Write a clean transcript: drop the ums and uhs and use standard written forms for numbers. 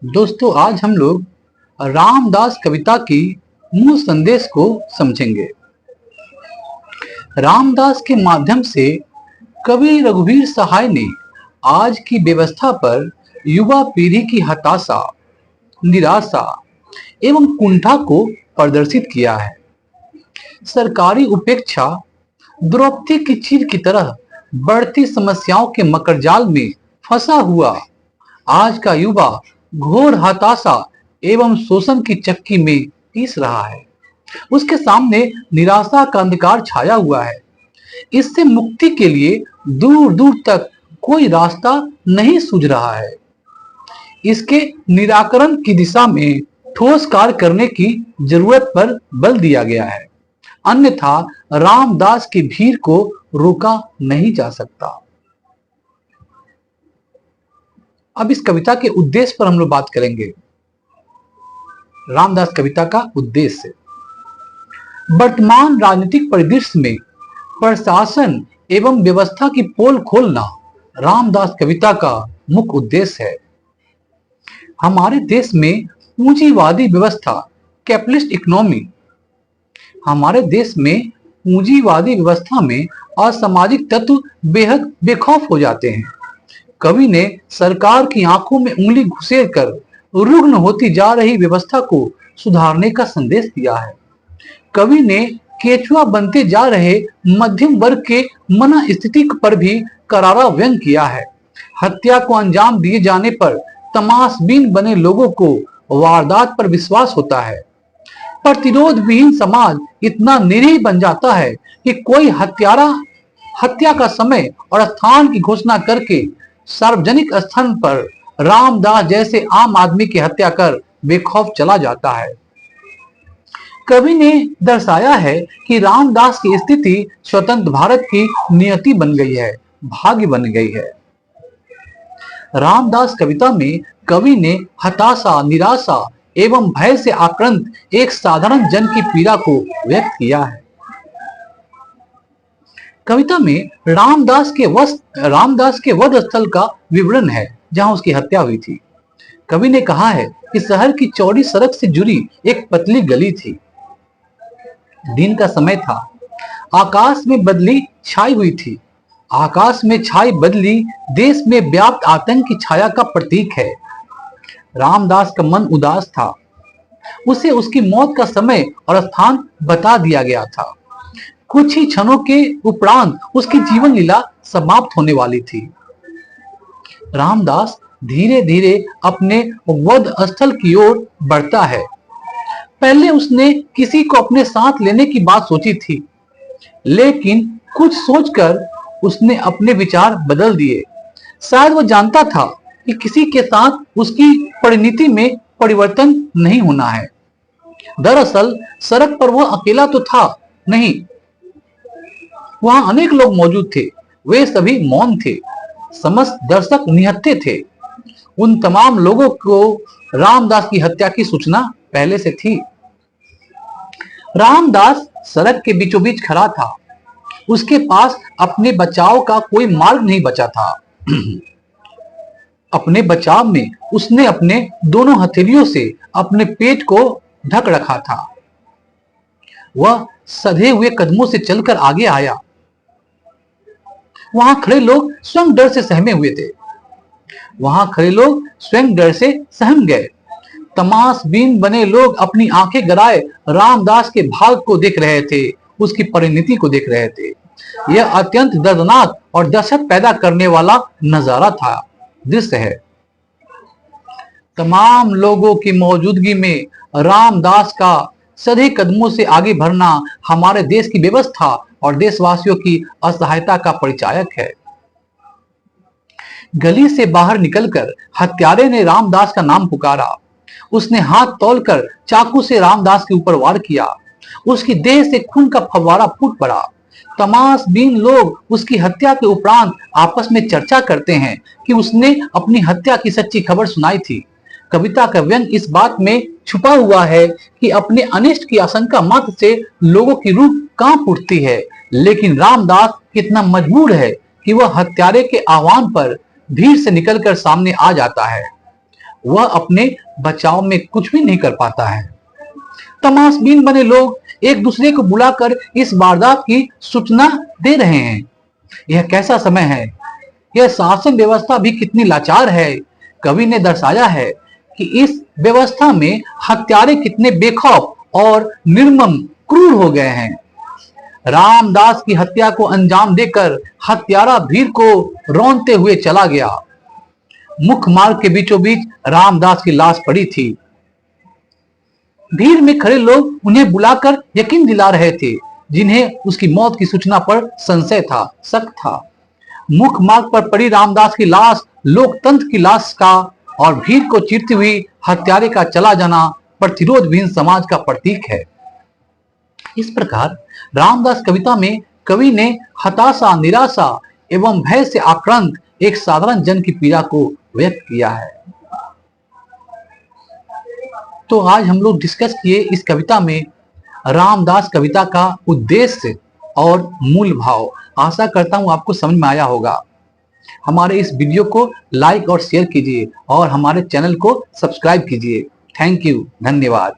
दोस्तों, आज हम लोग रामदास कविता की मूल संदेश को समझेंगे। रामदास के माध्यम से कवि रघुवीर सहाय ने आज की व्यवस्था पर युवा पीढ़ी की हताशा, निराशा एवं कुंठा को प्रदर्शित किया है। सरकारी उपेक्षा द्रौपदी की चीर की तरह बढ़ती समस्याओं के मकड़जाल में फंसा हुआ आज का युवा घोर हताशा एवं शोषण की चक्की में पीस रहा है। उसके सामने निराशा का अंधकार छाया हुआ है। इससे मुक्ति के लिए दूर दूर तक कोई रास्ता नहीं सूझ रहा है। इसके निराकरण की दिशा में ठोस कार्य करने की जरूरत पर बल दिया गया है, अन्यथा रामदास की भीड़ को रोका नहीं जा सकता। अब इस कविता के उद्देश्य पर हम लोग बात करेंगे। रामदास कविता का उद्देश्य वर्तमान राजनीतिक परिदृश्य में प्रशासन एवं व्यवस्था की पोल खोलना रामदास कविता का मुख्य उद्देश्य है। हमारे देश में पूंजीवादी व्यवस्था, कैपिटलिस्ट इकोनॉमी, हमारे देश में पूंजीवादी व्यवस्था में असामाजिक तत्व बेहद बेखौफ हो जाते हैं। कवि ने सरकार की आंखों में उंगली घुसेर कर रुग्ण होती जा रही व्यवस्था को सुधारने का संदेश दिया है। कवि ने केचुआ बनते जा रहे मध्यम वर्ग के मन स्थिति पर भी करारा व्यंग किया है। हत्या को अंजाम दिए जाने पर तमाशबीन बने लोगों को वारदात पर विश्वास होता है। प्रतिरोध विहीन समाज इतना निरीह बन जाता है कि कोई हत्या का समय और स्थान की घोषणा करके सार्वजनिक स्थान पर रामदास जैसे आम आदमी की हत्या कर बेखौफ चला जाता है। कवि ने दर्शाया है कि रामदास की स्थिति स्वतंत्र भारत की नियति बन गई है, भाग्य बन गई है। रामदास कविता में कवि ने हताशा, निराशा एवं भय से आक्रांत एक साधारण जन की पीड़ा को व्यक्त किया है। कविता में रामदास के वध स्थल का विवरण है, जहां उसकी हत्या हुई थी। कवि ने कहा है कि शहर की चौड़ी सड़क से जुड़ी एक पतली गली थी। दिन का समय था। आकाश में बदली छाई हुई थी। आकाश में छाई बदली देश में व्याप्त आतंक की छाया का प्रतीक है। रामदास का मन उदास था। उसे उसकी मौत का समय और स्थान बता दिया गया था। कुछ ही क्षणों के उपरांत उसकी जीवन लीला समाप्त होने वाली थी। रामदास धीरे धीरे अपने वध स्थल की ओर बढ़ता है। पहले उसने किसी को अपने साथ लेने की बात सोची थी, लेकिन कुछ सोचकर उसने अपने विचार बदल दिए। शायद वो जानता था कि किसी के साथ उसकी परिणति में परिवर्तन नहीं होना है। दरअसल सड़क पर वो अकेला तो था नहीं, वहां अनेक लोग मौजूद थे। वे सभी मौन थे। समस्त दर्शक निहत्थे थे। उन तमाम लोगों को रामदास की हत्या की सूचना पहले से थी। रामदास सड़क के बीचों बीच खड़ा था। उसके पास अपने बचाव का कोई मार्ग नहीं बचा था। अपने बचाव में उसने अपने दोनों हथेलियों से अपने पेट को ढक रखा था। वह सधे हुए कदमों से चलकर आगे आया। वहां खड़े लोग स्वयं डर से सहमे हुए थे। वहां खड़े लोग स्वयं डर से सहम गए। तमाशबीन बने लोग अपनी आंखें गड़ाए रामदास के भाग को देख रहे थे, उसकी परिणति को देख रहे थे। यह अत्यंत दर्दनाक और दहशत पैदा करने वाला नजारा था, दृश्य है। तमाम लोगों की मौजूदगी में रामदास का सधे कदमों से आगे बढ़ना हमारे देश की व्यवस्था और देशवासियों की असहायता का परिचायक है। गली से बाहर निकलकर हत्यारे ने रामदास का नाम पुकारा। उसने हाथ तोलकर चाकू से रामदास के ऊपर वार किया। उसकी देह से खून का फव्वारा फूट पड़ा। तमाशबीन लोग उसकी हत्या के उपरांत आपस में चर्चा करते हैं कि उसने अपनी हत्या की सच्ची खबर सुनाई थी। कविता का व्यंग इस बात में छुपा हुआ है कि अपने अनिष्ट की आशंका मात्र से लोगों की रूह कांप उठती है, लेकिन रामदास कितना मजबूर है कि वह हत्यारे के आह्वान पर भीड़ से निकलकर सामने आ जाता है। वह अपने बचाव में कुछ भी नहीं कर पाता है। तमाशबीन बने लोग एक दूसरे को बुलाकर इस वारदात की सूचना दे रहे हैं। यह कैसा समय है, यह शासन व्यवस्था भी कितनी लाचार है। कवि ने दर्शाया है कि इस व्यवस्था में हत्यारे कितने बेखौफ और निर्मम क्रूर हो गए हैं। रामदास की हत्या को अंजाम देकर हत्यारा भीड़ को रौंदते हुए चला गया। मुख्य मार्ग के बीचों बीच रामदास की लाश पड़ी थी। भीड़ में खड़े लोग उन्हें बुलाकर यकीन दिला रहे थे, जिन्हें उसकी मौत की सूचना पर संशय था, शक था। मुख्य मार्ग पर पड़ी रामदास की लाश लोकतंत्र की लाश का और भीड़ को चीरती हुई हत्यारे का चला जाना प्रतिरोध विहीन समाज का प्रतीक है। इस प्रकार रामदास कविता में कवि ने हताशा, निराशा एवं भय से आक्रांत एक साधारण जन की पीड़ा को व्यक्त किया है। तो आज हम लोग डिस्कस किए इस कविता में रामदास कविता का उद्देश्य और मूल भाव। आशा करता हूं आपको समझ में आया होगा। हमारे इस वीडियो को लाइक और शेयर कीजिए और हमारे चैनल को सब्सक्राइब कीजिए। थैंक यू, धन्यवाद।